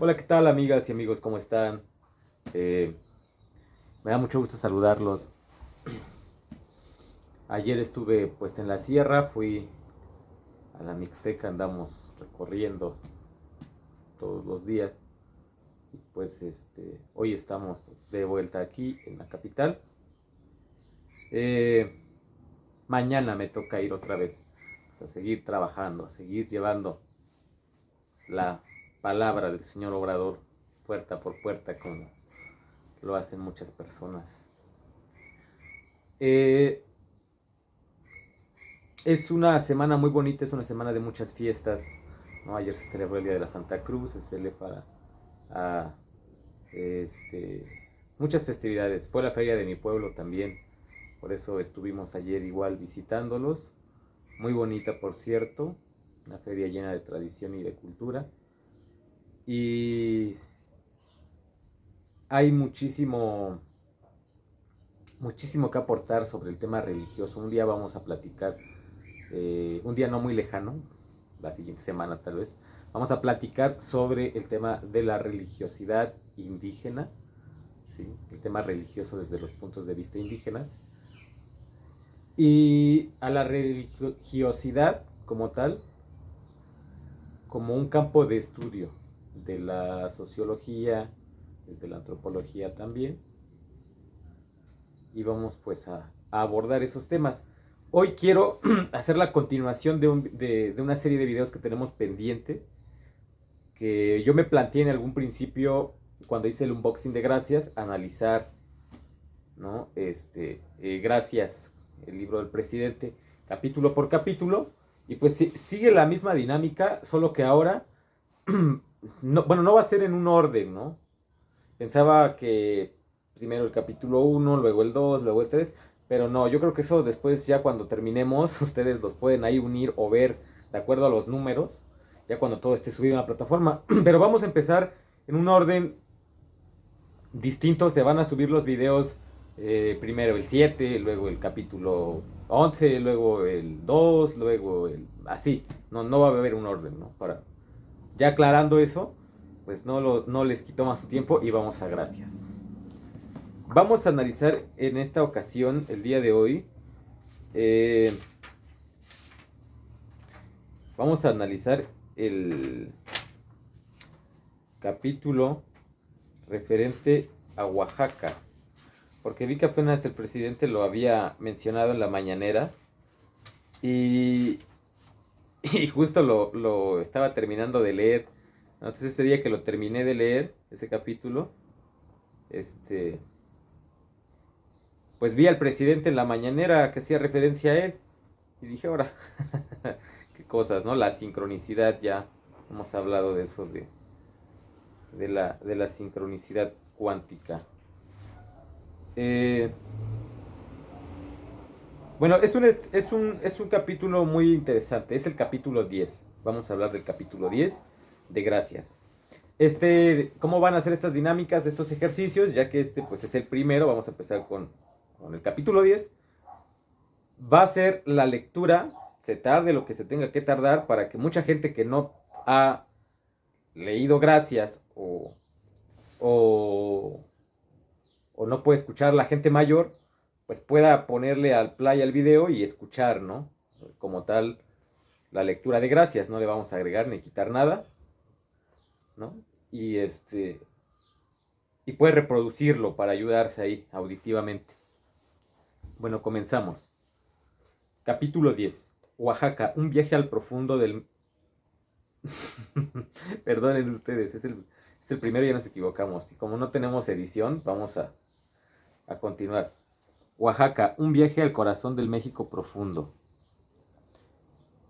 Hola, ¿qué tal amigas y amigos? ¿Cómo están? Eh, Me da mucho gusto saludarlos. Ayer estuve pues en la sierra, fui a la Mixteca, andamos recorriendo todos los días. Y pues hoy estamos de vuelta aquí en la capital. Eh, Mañana me toca ir otra vez pues, a seguir trabajando, a seguir llevando la palabra del señor Obrador puerta por puerta como lo hacen muchas personas. Eh, Es una semana muy bonita, es una semana de muchas fiestas, ¿no? Ayer se celebró el Día de la Santa Cruz, se celebra a, este, muchas festividades. Fue la feria de mi pueblo también, por eso estuvimos ayer igual visitándolos. Muy bonita, por cierto, una feria llena de tradición y de cultura. Y hay muchísimo que aportar sobre el tema religioso. Un día vamos a platicar, un día no muy lejano, la siguiente semana tal vez, vamos a platicar sobre el tema de la religiosidad indígena, ¿sí? El tema religioso desde los puntos de vista indígenas y a la religiosidad como tal, como un campo de estudio de la sociología, desde la antropología también, y vamos pues a abordar esos temas. Hoy quiero hacer la continuación de una serie de videos que tenemos pendiente, que yo me planteé en algún principio, cuando hice el unboxing de Gracias, analizar, ¿no? Gracias, el libro del presidente, capítulo por capítulo, y pues sigue la misma dinámica, solo que ahora, no, bueno, no va a ser en un orden, ¿no? Pensaba que primero el capítulo uno, luego el 2, luego el 3, pero no, yo creo que eso después ya cuando terminemos, ustedes los pueden ahí unir o ver de acuerdo a los números, ya cuando todo esté subido en la plataforma. Pero vamos a empezar en un orden distinto, se van a subir los videos, primero el 7, luego el capítulo 11, luego el 2, luego el... así, no va a haber un orden, ¿no? Para, ya aclarando eso, pues no les quito más su tiempo y vamos a gracias. Vamos a analizar en esta ocasión, el día de hoy, eh, vamos a analizar el capítulo referente a Oaxaca, porque vi que apenas el presidente lo había mencionado en la mañanera y, y justo lo estaba terminando de leer. Entonces ese día que lo terminé de leer, ese capítulo, este, pues vi al presidente en la mañanera que hacía referencia a él y dije, ahora, qué cosas, ¿no? La sincronicidad, ya hemos hablado de eso, de la sincronicidad cuántica. Eh, bueno, es un capítulo muy interesante, es el capítulo 10. Vamos a hablar del capítulo 10 de Gracias. ¿Cómo van a ser estas dinámicas, estos ejercicios? Ya que pues es el primero, vamos a empezar con el capítulo 10. Va a ser la lectura, se tarde lo que se tenga que tardar, para que mucha gente que no ha leído Gracias o, o no puede escuchar, la gente mayor, pues pueda ponerle al play al video y escuchar, ¿no? Como tal, la lectura de Gracias, no le vamos a agregar ni quitar nada, ¿no? Y y puede reproducirlo para ayudarse ahí auditivamente. Bueno, comenzamos. Capítulo 10. Oaxaca, un viaje al profundo del... Perdonen ustedes, es el primero y ya nos equivocamos. Y como no tenemos edición, vamos a continuar. Oaxaca, un viaje al corazón del México profundo.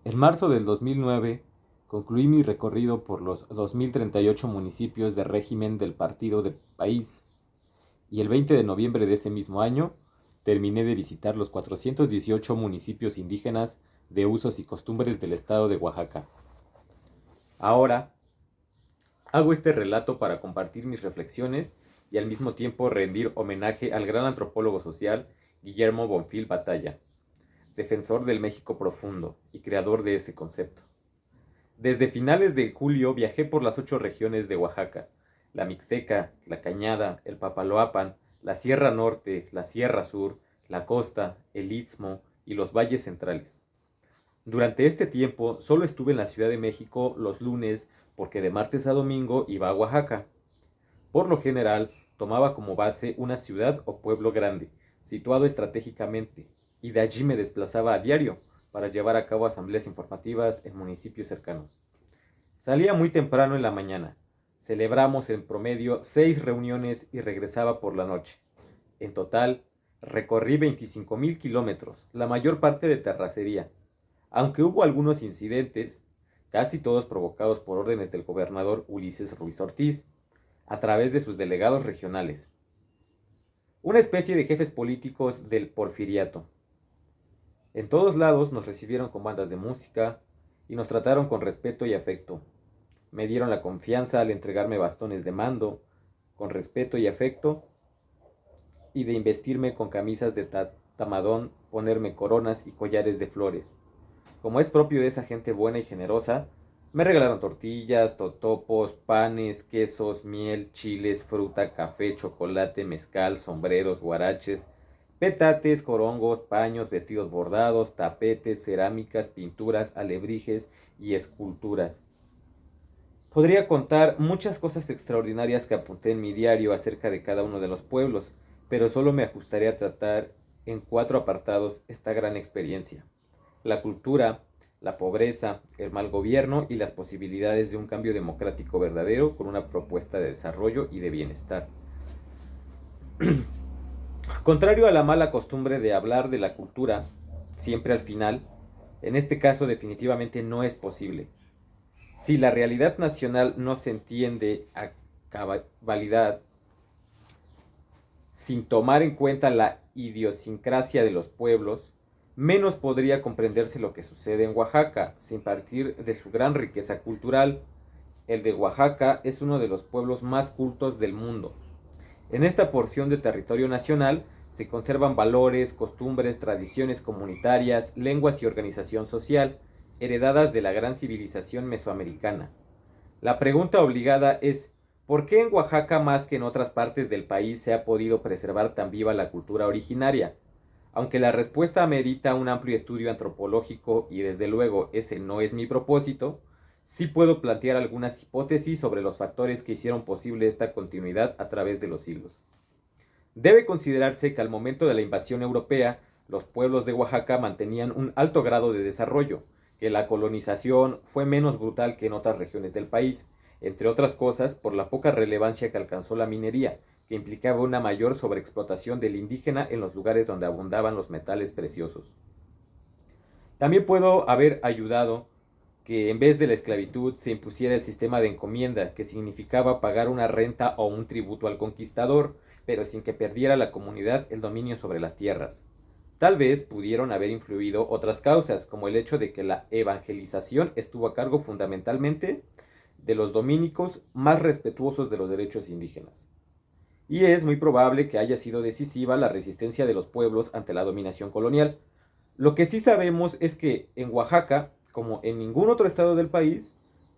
En marzo del 2009, concluí mi recorrido por los 2038 municipios de régimen del Partido de País y el 20 de noviembre de ese mismo año terminé de visitar los 418 municipios indígenas de usos y costumbres del estado de Oaxaca. Ahora, hago este relato para compartir mis reflexiones y al mismo tiempo rendir homenaje al gran antropólogo social Guillermo Bonfil Batalla, defensor del México profundo y creador de ese concepto. Desde finales de julio viajé por las 8 regiones de Oaxaca: la Mixteca, la Cañada, el Papaloapan, la Sierra Norte, la Sierra Sur, la Costa, el Istmo y los valles centrales. Durante este tiempo solo estuve en la Ciudad de México los lunes porque de martes a domingo iba a Oaxaca. Por lo general, tomaba como base una ciudad o pueblo grande, situado estratégicamente, y de allí me desplazaba a diario para llevar a cabo asambleas informativas en municipios cercanos. Salía muy temprano en la mañana. Celebramos en promedio 6 reuniones y regresaba por la noche. En total, recorrí 25,000 kilómetros, la mayor parte de terracería. Aunque hubo algunos incidentes, casi todos provocados por órdenes del gobernador Ulises Ruiz Ortiz, a través de sus delegados regionales, una especie de jefes políticos del porfiriato. En todos lados nos recibieron con bandas de música y nos trataron con respeto y afecto. Me dieron la confianza al entregarme bastones de mando, con respeto y afecto, y de investirme con camisas de tamadón, ponerme coronas y collares de flores. Como es propio de esa gente buena y generosa, me regalaron tortillas, totopos, panes, quesos, miel, chiles, fruta, café, chocolate, mezcal, sombreros, guaraches, petates, corongos, paños, vestidos bordados, tapetes, cerámicas, pinturas, alebrijes y esculturas. Podría contar muchas cosas extraordinarias que apunté en mi diario acerca de cada uno de los pueblos, pero solo me ajustaría a tratar en 4 apartados esta gran experiencia: la cultura, la pobreza, el mal gobierno y las posibilidades de un cambio democrático verdadero con una propuesta de desarrollo y de bienestar. Contrario a la mala costumbre de hablar de la cultura siempre al final, en este caso definitivamente no es posible. Si la realidad nacional no se entiende a cabalidad, sin tomar en cuenta la idiosincrasia de los pueblos, menos podría comprenderse lo que sucede en Oaxaca, sin partir de su gran riqueza cultural. El de Oaxaca es uno de los pueblos más cultos del mundo. En esta porción de territorio nacional se conservan valores, costumbres, tradiciones comunitarias, lenguas y organización social, heredadas de la gran civilización mesoamericana. La pregunta obligada es: ¿por qué en Oaxaca más que en otras partes del país se ha podido preservar tan viva la cultura originaria? Aunque la respuesta amerita un amplio estudio antropológico y desde luego ese no es mi propósito, sí puedo plantear algunas hipótesis sobre los factores que hicieron posible esta continuidad a través de los siglos. Debe considerarse que al momento de la invasión europea, los pueblos de Oaxaca mantenían un alto grado de desarrollo, que la colonización fue menos brutal que en otras regiones del país, entre otras cosas por la poca relevancia que alcanzó la minería, que implicaba una mayor sobreexplotación del indígena en los lugares donde abundaban los metales preciosos. También puedo haber ayudado que en vez de la esclavitud se impusiera el sistema de encomienda, que significaba pagar una renta o un tributo al conquistador, pero sin que perdiera la comunidad el dominio sobre las tierras. Tal vez pudieron haber influido otras causas, como el hecho de que la evangelización estuvo a cargo fundamentalmente de los dominicos más respetuosos de los derechos indígenas. Y es muy probable que haya sido decisiva la resistencia de los pueblos ante la dominación colonial. Lo que sí sabemos es que en Oaxaca, como en ningún otro estado del país,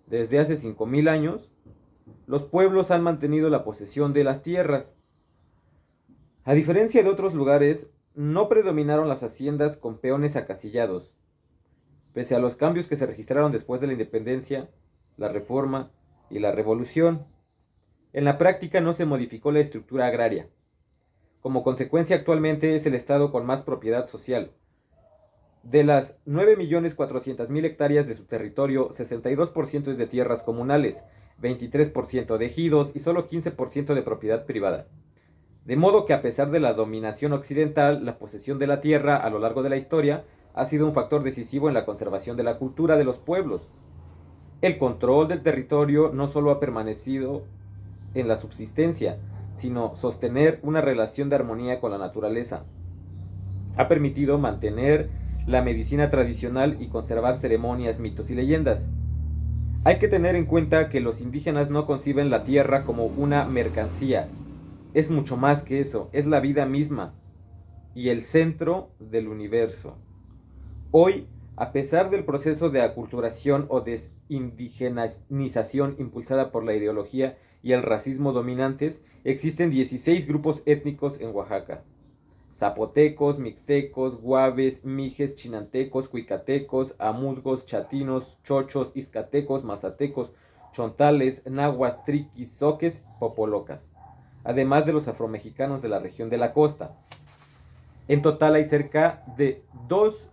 desde hace 5,000 años, los pueblos han mantenido la posesión de las tierras. A diferencia de otros lugares, no predominaron las haciendas con peones acasillados. Pese a los cambios que se registraron después de la independencia, la reforma y la revolución, en la práctica no se modificó la estructura agraria. Como consecuencia, actualmente es el estado con más propiedad social. De las 9,400,000 hectáreas de su territorio, 62% es de tierras comunales, 23% de ejidos y solo 15% de propiedad privada. De modo que a pesar de la dominación occidental, la posesión de la tierra a lo largo de la historia ha sido un factor decisivo en la conservación de la cultura de los pueblos. El control del territorio no solo ha permanecido en la subsistencia, sino sostener una relación de armonía con la naturaleza. Ha permitido mantener la medicina tradicional y conservar ceremonias, mitos y leyendas. Hay que tener en cuenta que los indígenas no conciben la tierra como una mercancía. Es mucho más que eso, es la vida misma y el centro del universo. Hoy A pesar del proceso de aculturación o desindigenización impulsada por la ideología y el racismo dominantes, existen 16 grupos étnicos en Oaxaca: zapotecos, mixtecos, guaves, mijes, chinantecos, cuicatecos, amuzgos, chatinos, chochos, izcatecos, mazatecos, chontales, nahuas, triquis, zoques, popolocas, además de los afromexicanos de la región de la costa. En total hay cerca de 2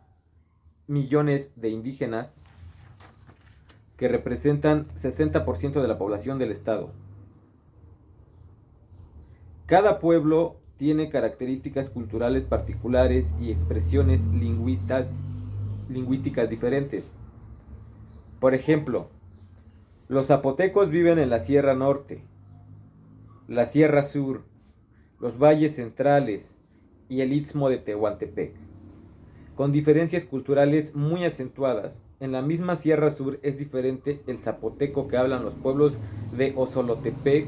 millones de indígenas que representan 60% de la población del estado. Cada pueblo tiene características culturales particulares y expresiones lingüísticas diferentes. Por ejemplo, los zapotecos viven en la Sierra Norte, la Sierra Sur, los valles centrales y el Istmo de Tehuantepec, con diferencias culturales muy acentuadas. En la misma Sierra Sur es diferente el zapoteco que hablan los pueblos de Osolotepec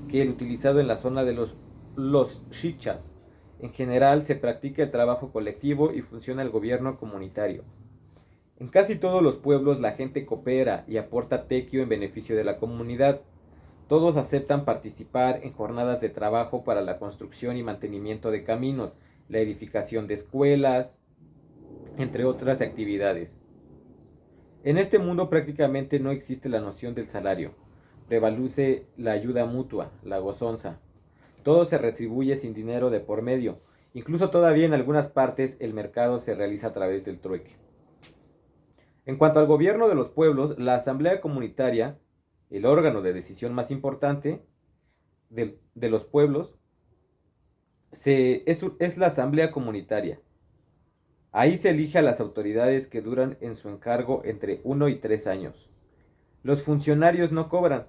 que el utilizado en la zona de los Xichas. En general se practica el trabajo colectivo y funciona el gobierno comunitario. En casi todos los pueblos la gente coopera y aporta tequio en beneficio de la comunidad. Todos aceptan participar en jornadas de trabajo para la construcción y mantenimiento de caminos, la edificación de escuelas, entre otras actividades. En este mundo prácticamente no existe la noción del salario. Prevalece la ayuda mutua, la gozonza. Todo se retribuye sin dinero de por medio. Incluso todavía en algunas partes el mercado se realiza a través del trueque. En cuanto al gobierno de los pueblos, la asamblea comunitaria, el órgano de decisión más importante de los pueblos, es la asamblea comunitaria. Ahí se elige a las autoridades que duran en su encargo entre 1 y 3 años. Los funcionarios no cobran.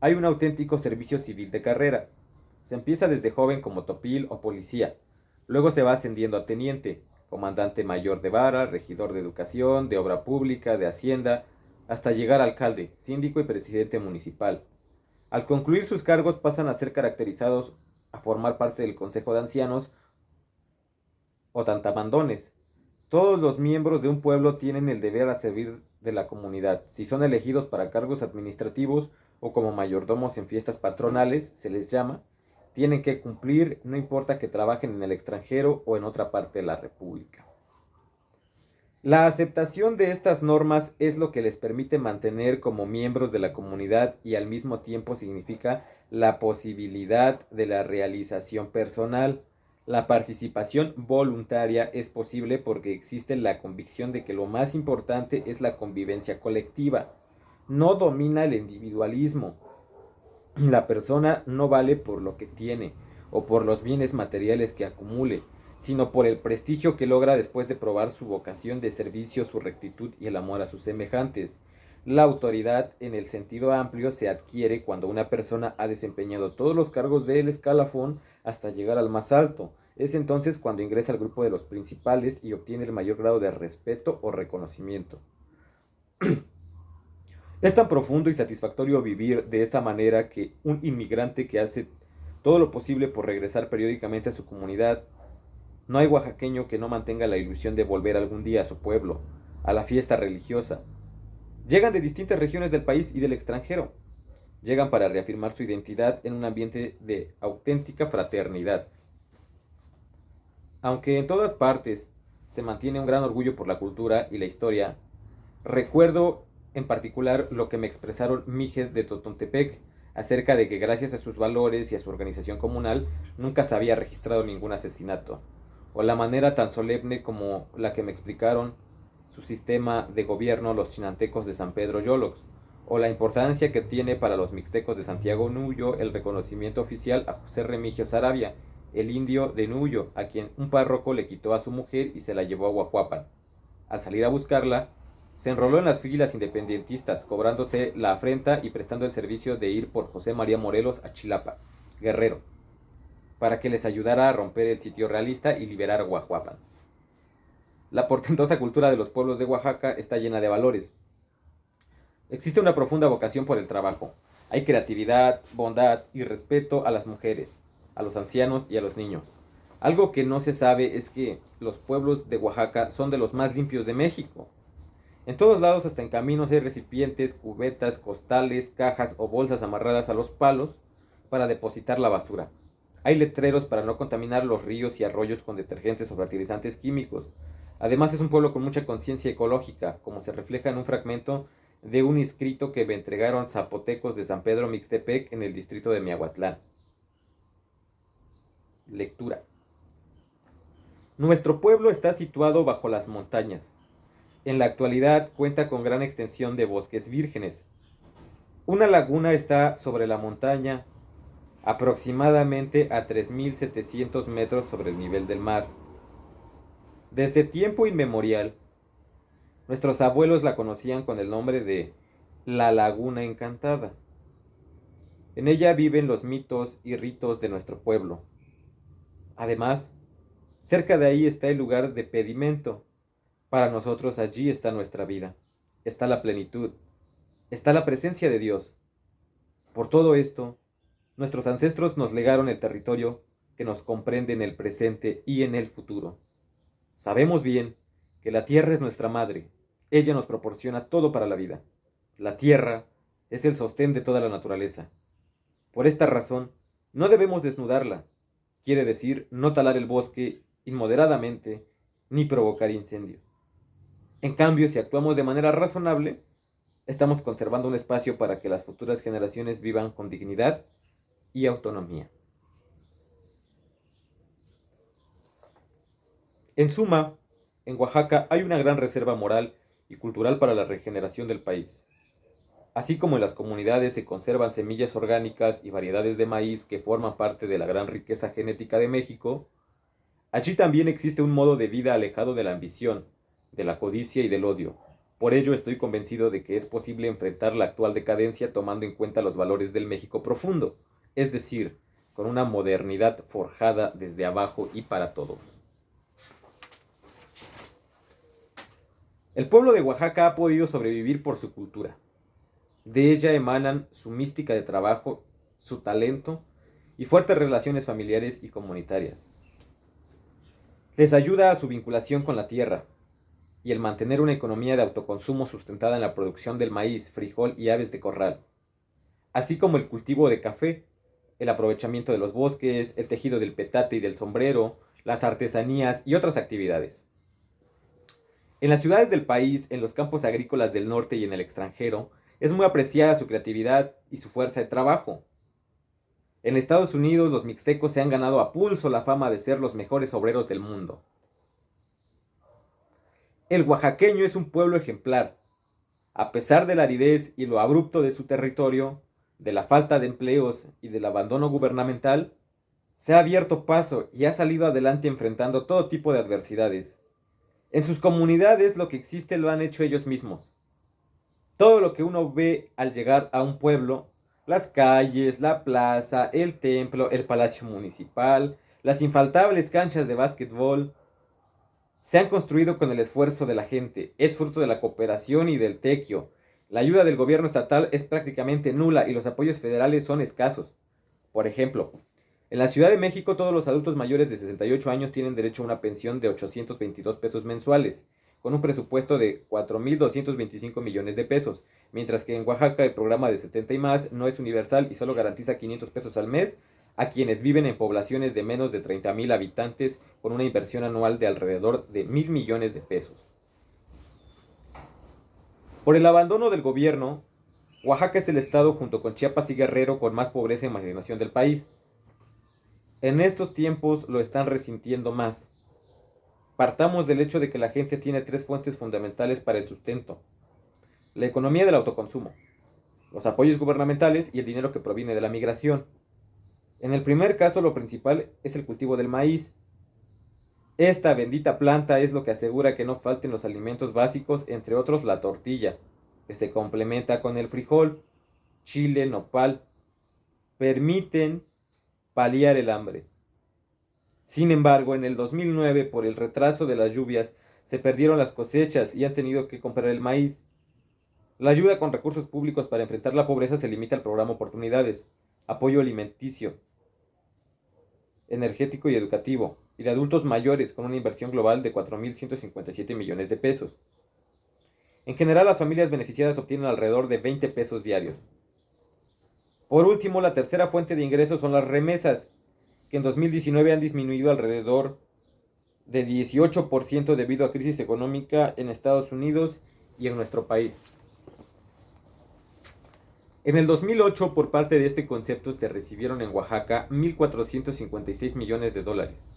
Hay un auténtico servicio civil de carrera. Se empieza desde joven como topil o policía. Luego se va ascendiendo a teniente, comandante mayor de vara, regidor de educación, de obra pública, de hacienda, hasta llegar a alcalde, síndico y presidente municipal. Al concluir sus cargos pasan a ser caracterizados a formar parte del consejo de ancianos o tantamandones. Todos los miembros de un pueblo tienen el deber a servir de la comunidad. Si son elegidos para cargos administrativos o como mayordomos en fiestas patronales, se les llama, tienen que cumplir, no importa que trabajen en el extranjero o en otra parte de la República. La aceptación de estas normas es lo que les permite mantener como miembros de la comunidad y al mismo tiempo significa la posibilidad de la realización personal. La participación voluntaria es posible porque existe la convicción de que lo más importante es la convivencia colectiva. No domina el individualismo. La persona no vale por lo que tiene o por los bienes materiales que acumule, sino por el prestigio que logra después de probar su vocación de servicio, su rectitud y el amor a sus semejantes. La autoridad, en el sentido amplio, se adquiere cuando una persona ha desempeñado todos los cargos del escalafón hasta llegar al más alto. Es entonces cuando ingresa al grupo de los principales y obtiene el mayor grado de respeto o reconocimiento. Es tan profundo y satisfactorio vivir de esta manera que un inmigrante que hace todo lo posible por regresar periódicamente a su comunidad. No hay oaxaqueño que no mantenga la ilusión de volver algún día a su pueblo, a la fiesta religiosa. Llegan de distintas regiones del país y del extranjero. Llegan para reafirmar su identidad en un ambiente de auténtica fraternidad. Aunque en todas partes se mantiene un gran orgullo por la cultura y la historia, recuerdo en particular lo que me expresaron mijes de Totontepec acerca de que gracias a sus valores y a su organización comunal nunca se había registrado ningún asesinato, o la manera tan solemne como la que me explicaron su sistema de gobierno los chinantecos de San Pedro Yolox, o la importancia que tiene para los mixtecos de Santiago Nuyo el reconocimiento oficial a José Remigio Saravia, el indio de Nuyo, a quien un párroco le quitó a su mujer y se la llevó a Guajuapan. Al salir a buscarla, se enroló en las filas independentistas, cobrándose la afrenta y prestando el servicio de ir por José María Morelos a Chilapa, Guerrero, para que les ayudara a romper el sitio realista y liberar a Guajuapan. La portentosa cultura de los pueblos de Oaxaca está llena de valores. Existe una profunda vocación por el trabajo. Hay creatividad, bondad y respeto a las mujeres, a los ancianos y a los niños. Algo que no se sabe es que los pueblos de Oaxaca son de los más limpios de México. En todos lados, hasta en caminos, hay recipientes, cubetas, costales, cajas o bolsas amarradas a los palos para depositar la basura. Hay letreros para no contaminar los ríos y arroyos con detergentes o fertilizantes químicos. Además, es un pueblo con mucha conciencia ecológica, como se refleja en un fragmento de un escrito que me entregaron zapotecos de San Pedro Mixtepec en el distrito de Miahuatlán. Lectura. Nuestro pueblo está situado bajo las montañas. En la actualidad cuenta con gran extensión de bosques vírgenes. Una laguna está sobre la montaña, aproximadamente a 3.700 metros sobre el nivel del mar. Desde tiempo inmemorial, nuestros abuelos la conocían con el nombre de la Laguna Encantada. En ella viven los mitos y ritos de nuestro pueblo. Además, cerca de ahí está el lugar de pedimento. Para nosotros allí está nuestra vida, está la plenitud, está la presencia de Dios. Por todo esto, nuestros ancestros nos legaron el territorio que nos comprende en el presente y en el futuro. Sabemos bien que la tierra es nuestra madre. Ella nos proporciona todo para la vida. La tierra es el sostén de toda la naturaleza. Por esta razón, no debemos desnudarla. Quiere decir, no talar el bosque inmoderadamente ni provocar incendios. En cambio, si actuamos de manera razonable, estamos conservando un espacio para que las futuras generaciones vivan con dignidad y autonomía. En suma, en Oaxaca hay una gran reserva moral y cultural para la regeneración del país. Así como en las comunidades se conservan semillas orgánicas y variedades de maíz que forman parte de la gran riqueza genética de México, allí también existe un modo de vida alejado de la ambición, de la codicia y del odio. Por ello estoy convencido de que es posible enfrentar la actual decadencia tomando en cuenta los valores del México profundo, es decir, con una modernidad forjada desde abajo y para todos. El pueblo de Oaxaca ha podido sobrevivir por su cultura. De ella emanan su mística de trabajo, su talento y fuertes relaciones familiares y comunitarias. Les ayuda a su vinculación con la tierra y el mantener una economía de autoconsumo sustentada en la producción del maíz, frijol y aves de corral, así como el cultivo de café, el aprovechamiento de los bosques, el tejido del petate y del sombrero, las artesanías y otras actividades. En las ciudades del país, en los campos agrícolas del norte y en el extranjero, es muy apreciada su creatividad y su fuerza de trabajo. En Estados Unidos, los mixtecos se han ganado a pulso la fama de ser los mejores obreros del mundo. El oaxaqueño es un pueblo ejemplar. A pesar de la aridez y lo abrupto de su territorio, de la falta de empleos y del abandono gubernamental, se ha abierto paso y ha salido adelante enfrentando todo tipo de adversidades. En sus comunidades lo que existe lo han hecho ellos mismos. Todo lo que uno ve al llegar a un pueblo, las calles, la plaza, el templo, el palacio municipal, las infaltables canchas de básquetbol, se han construido con el esfuerzo de la gente, es fruto de la cooperación y del tequio. La ayuda del gobierno estatal es prácticamente nula y los apoyos federales son escasos. Por ejemplo, en la Ciudad de México todos los adultos mayores de 68 años tienen derecho a una pensión de 822 pesos mensuales, con un presupuesto de 4.225 millones de pesos, mientras que en Oaxaca el programa de 70 y más no es universal y solo garantiza 500 pesos al mes a quienes viven en poblaciones de menos de 30.000 habitantes con una inversión anual de alrededor de 1.000 millones de pesos. Por el abandono del gobierno, Oaxaca es el estado junto con Chiapas y Guerrero con más pobreza y marginación del país. En estos tiempos lo están resintiendo más. Partamos del hecho de que la gente tiene tres fuentes fundamentales para el sustento: la economía del autoconsumo, los apoyos gubernamentales y el dinero que proviene de la migración. En el primer caso, lo principal es el cultivo del maíz. Esta bendita planta es lo que asegura que no falten los alimentos básicos, entre otros la tortilla, que se complementa con el frijol, chile, nopal. Permiten paliar el hambre. Sin embargo, en el 2009, por el retraso de las lluvias, se perdieron las cosechas y han tenido que comprar el maíz. La ayuda con recursos públicos para enfrentar la pobreza se limita al programa Oportunidades, apoyo alimenticio, energético y educativo, y de adultos mayores con una inversión global de 4.157 millones de pesos. En general, las familias beneficiadas obtienen alrededor de 20 pesos diarios. Por último, la tercera fuente de ingresos son las remesas, que en 2019 han disminuido alrededor de 18% debido a crisis económica en Estados Unidos y en nuestro país. En el 2008, por parte de este concepto, se recibieron en Oaxaca 1.456 millones de dólares.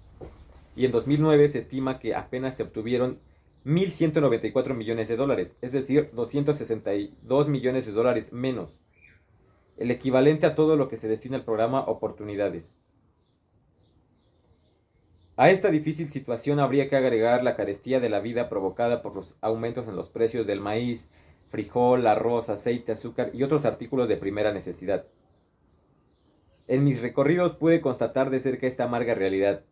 Y en 2009 se estima que apenas se obtuvieron 1.194 millones de dólares, es decir, 262 millones de dólares menos, el equivalente a todo lo que se destina al programa Oportunidades. A esta difícil situación habría que agregar la carestía de la vida provocada por los aumentos en los precios del maíz, frijol, arroz, aceite, azúcar y otros artículos de primera necesidad. En mis recorridos pude constatar de cerca esta amarga realidad.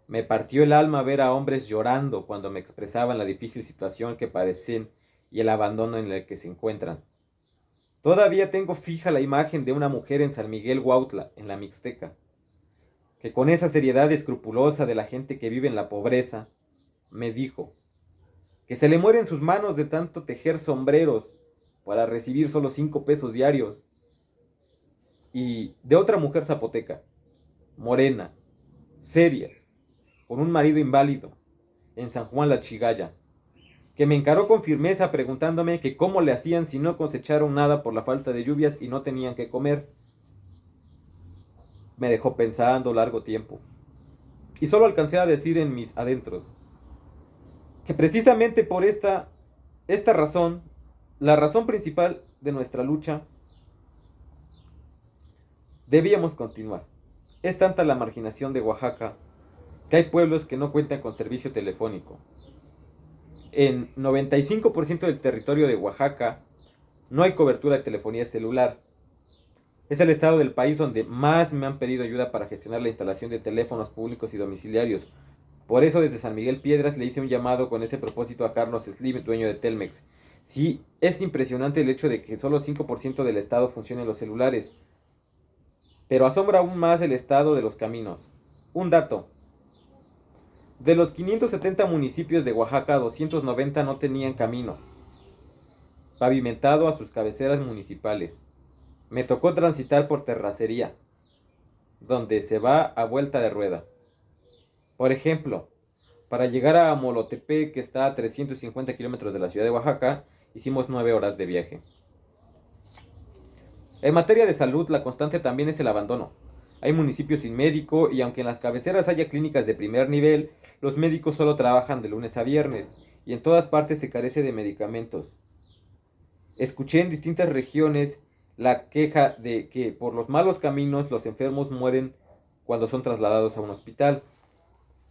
Me partió el alma ver a hombres llorando cuando me expresaban la difícil situación que padecen y el abandono en el que se encuentran. Todavía tengo fija la imagen de una mujer en San Miguel Huautla, en la Mixteca, que con esa seriedad escrupulosa de la gente que vive en la pobreza, me dijo que se le mueren sus manos de tanto tejer sombreros para recibir solo 5 pesos diarios. Y de otra mujer zapoteca, morena, seria, con un marido inválido, en San Juan La Chigaya, que me encaró con firmeza preguntándome que cómo le hacían si no cosecharon nada por la falta de lluvias y no tenían que comer. Me dejó pensando largo tiempo, y solo alcancé a decir en mis adentros, que precisamente por esta razón, la razón principal de nuestra lucha, debíamos continuar. Es tanta la marginación de Oaxaca que hay pueblos que no cuentan con servicio telefónico. En 95% del territorio de Oaxaca no hay cobertura de telefonía celular. Es el estado del país donde más me han pedido ayuda para gestionar la instalación de teléfonos públicos y domiciliarios. Por eso desde San Miguel Piedras le hice un llamado con ese propósito a Carlos Slim, dueño de Telmex. Sí, es impresionante el hecho de que solo 5% del estado funcionen los celulares, pero asombra aún más el estado de los caminos. Un dato: de los 570 municipios de Oaxaca, 290 no tenían camino pavimentado a sus cabeceras municipales. Me tocó transitar por terracería, donde se va a vuelta de rueda. Por ejemplo, para llegar a Amolotepec, que está a 350 kilómetros de la ciudad de Oaxaca, hicimos 9 horas de viaje. En materia de salud, la constante también es el abandono. Hay municipios sin médico y aunque en las cabeceras haya clínicas de primer nivel, los médicos solo trabajan de lunes a viernes y en todas partes se carece de medicamentos. Escuché en distintas regiones la queja de que por los malos caminos los enfermos mueren cuando son trasladados a un hospital.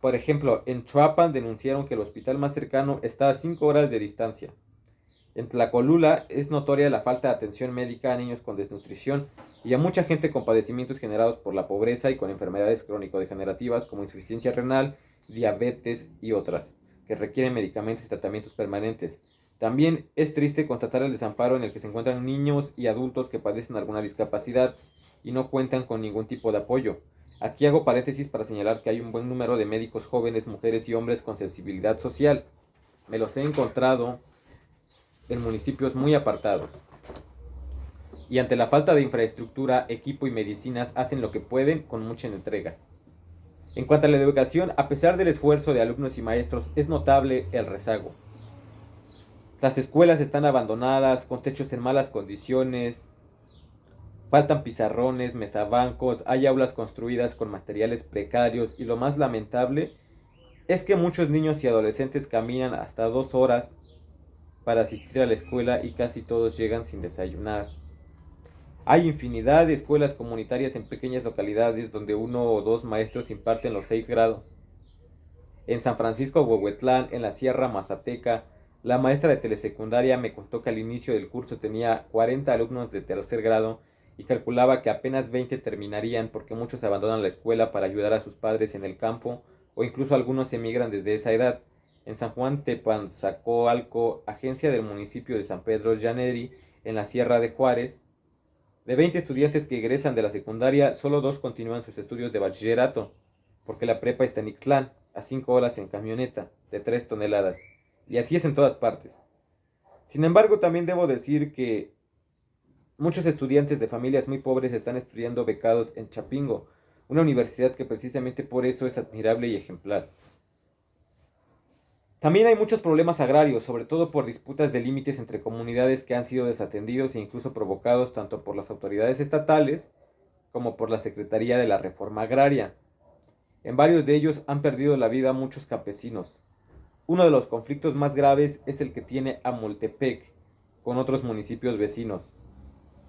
Por ejemplo, en Chuapan denunciaron que el hospital más cercano está a 5 horas de distancia. En Tlacolula es notoria la falta de atención médica a niños con desnutrición y a mucha gente con padecimientos generados por la pobreza y con enfermedades crónico-degenerativas como insuficiencia renal, diabetes y otras, que requieren medicamentos y tratamientos permanentes. También es triste constatar el desamparo en el que se encuentran niños y adultos que padecen alguna discapacidad y no cuentan con ningún tipo de apoyo. Aquí hago paréntesis para señalar que hay un buen número de médicos jóvenes, mujeres y hombres con sensibilidad social. Me los he encontrado en municipios muy apartados. Y ante la falta de infraestructura, equipo y medicinas hacen lo que pueden con mucha entrega. En cuanto a la educación, a pesar del esfuerzo de alumnos y maestros, es notable el rezago. Las escuelas están abandonadas, con techos en malas condiciones, faltan pizarrones, mesabancos, hay aulas construidas con materiales precarios y lo más lamentable es que muchos niños y adolescentes caminan hasta 2 horas para asistir a la escuela y casi todos llegan sin desayunar. Hay infinidad de escuelas comunitarias en pequeñas localidades donde 1 o 2 maestros imparten los 6 grados. En San Francisco Huehuetlán, en la Sierra Mazateca, la maestra de telesecundaria me contó que al inicio del curso tenía 40 alumnos de tercer grado y calculaba que apenas 20 terminarían porque muchos abandonan la escuela para ayudar a sus padres en el campo o incluso algunos emigran desde esa edad. En San Juan Tepanzacoalco, agencia del municipio de San Pedro Llaneri, en la Sierra de Juárez, de 20 estudiantes que egresan de la secundaria, solo 2 continúan sus estudios de bachillerato, porque la prepa está en Ixtlán, a 5 horas en camioneta, de 3 toneladas. Y así es en todas partes. Sin embargo, también debo decir que muchos estudiantes de familias muy pobres están estudiando becados en Chapingo, una universidad que precisamente por eso es admirable y ejemplar. También hay muchos problemas agrarios, sobre todo por disputas de límites entre comunidades que han sido desatendidos e incluso provocados tanto por las autoridades estatales como por la Secretaría de la Reforma Agraria. En varios de ellos han perdido la vida muchos campesinos. Uno de los conflictos más graves es el que tiene Amoltepec con otros municipios vecinos.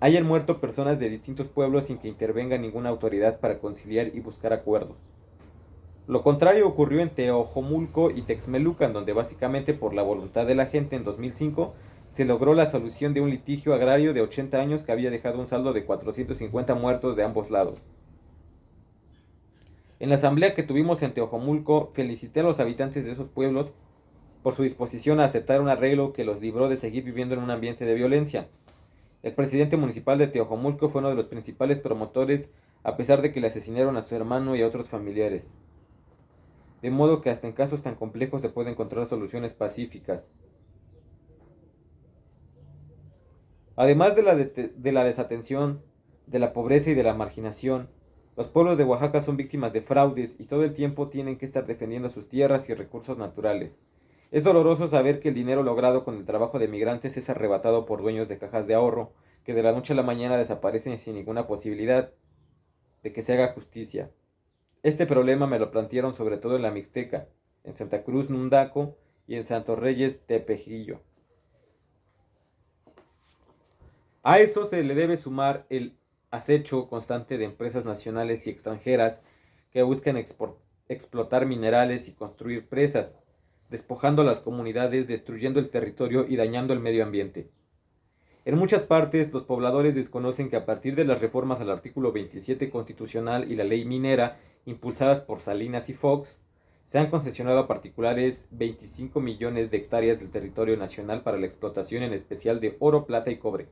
Hayan muerto personas de distintos pueblos sin que intervenga ninguna autoridad para conciliar y buscar acuerdos. Lo contrario ocurrió en Teojomulco y Texmelucan, donde básicamente por la voluntad de la gente en 2005 se logró la solución de un litigio agrario de 80 años que había dejado un saldo de 450 muertos de ambos lados. En la asamblea que tuvimos en Teojomulco, felicité a los habitantes de esos pueblos por su disposición a aceptar un arreglo que los libró de seguir viviendo en un ambiente de violencia. El presidente municipal de Teojomulco fue uno de los principales promotores, a pesar de que le asesinaron a su hermano y a otros familiares. De modo que hasta en casos tan complejos se pueden encontrar soluciones pacíficas. Además de la desatención, de la pobreza y de la marginación, los pueblos de Oaxaca son víctimas de fraudes y todo el tiempo tienen que estar defendiendo sus tierras y recursos naturales. Es doloroso saber que el dinero logrado con el trabajo de migrantes es arrebatado por dueños de cajas de ahorro, que de la noche a la mañana desaparecen sin ninguna posibilidad de que se haga justicia. Este problema me lo plantearon sobre todo en la Mixteca, en Santa Cruz Nundaco y en Santos Reyes Tepejillo. A eso se le debe sumar el acecho constante de empresas nacionales y extranjeras que buscan explotar minerales y construir presas, despojando a las comunidades, destruyendo el territorio y dañando el medio ambiente. En muchas partes, los pobladores desconocen que a partir de las reformas al artículo 27 constitucional y la ley minera, impulsadas por Salinas y Fox, se han concesionado a particulares 25 millones de hectáreas del territorio nacional para la explotación en especial de oro, plata y cobre.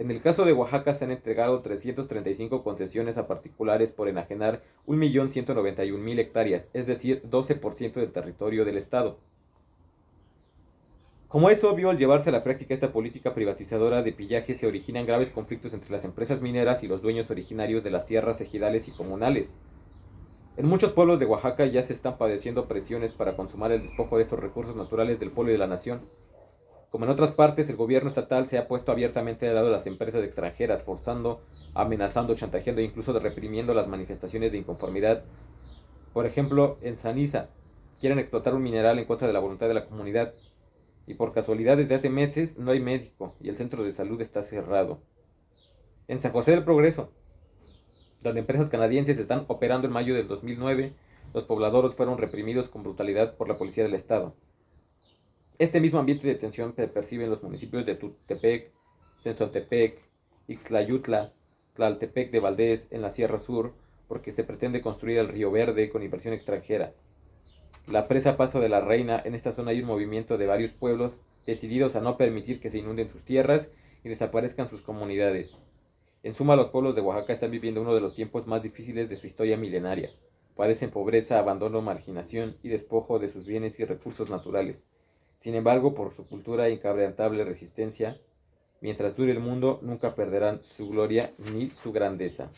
En el caso de Oaxaca se han entregado 335 concesiones a particulares por enajenar 1.191.000 hectáreas, es decir, 12% del territorio del estado. Como es obvio, al llevarse a la práctica esta política privatizadora de pillaje se originan graves conflictos entre las empresas mineras y los dueños originarios de las tierras ejidales y comunales. En muchos pueblos de Oaxaca ya se están padeciendo presiones para consumar el despojo de esos recursos naturales del pueblo y de la nación. Como en otras partes, el gobierno estatal se ha puesto abiertamente al lado de las empresas extranjeras, forzando, amenazando, chantajeando e incluso reprimiendo las manifestaciones de inconformidad. Por ejemplo, en Saniza, quieren explotar un mineral en contra de la voluntad de la comunidad. Y por casualidad desde hace meses no hay médico y el centro de salud está cerrado. En San José del Progreso, donde empresas canadienses están operando en mayo del 2009, los pobladores fueron reprimidos con brutalidad por la policía del estado. Este mismo ambiente de tensión se percibe en los municipios de Tutepec, Senzontepec, Ixtlayutla, Tlaltepec de Valdés, en la Sierra Sur, porque se pretende construir el Río Verde con inversión extranjera. La presa Paso de la Reina, en esta zona hay un movimiento de varios pueblos decididos a no permitir que se inunden sus tierras y desaparezcan sus comunidades. En suma, los pueblos de Oaxaca están viviendo uno de los tiempos más difíciles de su historia milenaria. Padecen pobreza, abandono, marginación y despojo de sus bienes y recursos naturales. Sin embargo, por su cultura e inquebrantable resistencia, mientras dure el mundo, nunca perderán su gloria ni su grandeza.